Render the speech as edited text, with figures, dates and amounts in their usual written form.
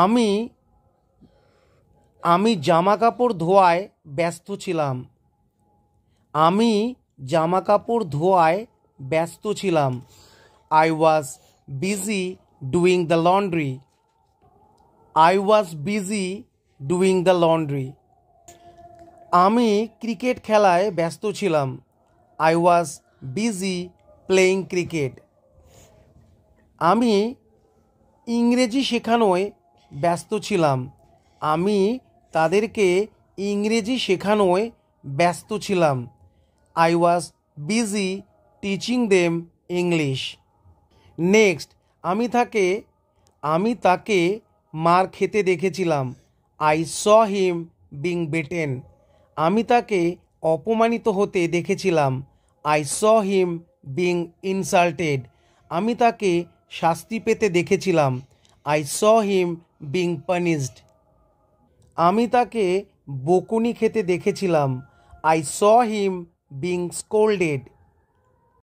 আমি আমি জামা কাপড় ধোয়ায় ব্যস্ত ছিলাম। আমি জামা কাপড় ধোয়ায় ব্যস্ত ছিলাম। I was busy doing the laundry. I was busy doing the laundry. আমি ক্রিকেট খেলায় ব্যস্ত ছিলাম। I was busy playing cricket. আমি ইংরেজি শেখানোয় ব্যস্ত ছিলাম। আমি তাদেরকে ইংরেজি শেখানোয় ব্যস্ত ছিলাম। I was busy teaching them English. Next, আমি তাকে মার খেতে দেখেছিলাম। I saw him being beaten. আমি তাকে অপমানিত হতে দেখেছিলাম। I saw him being insulted. আমি তাকে শাস্তি পেতে দেখেছিলাম। I saw him being punished. আমি তাকে বকুনি খেতে দেখেছিলাম। I saw him being scolded.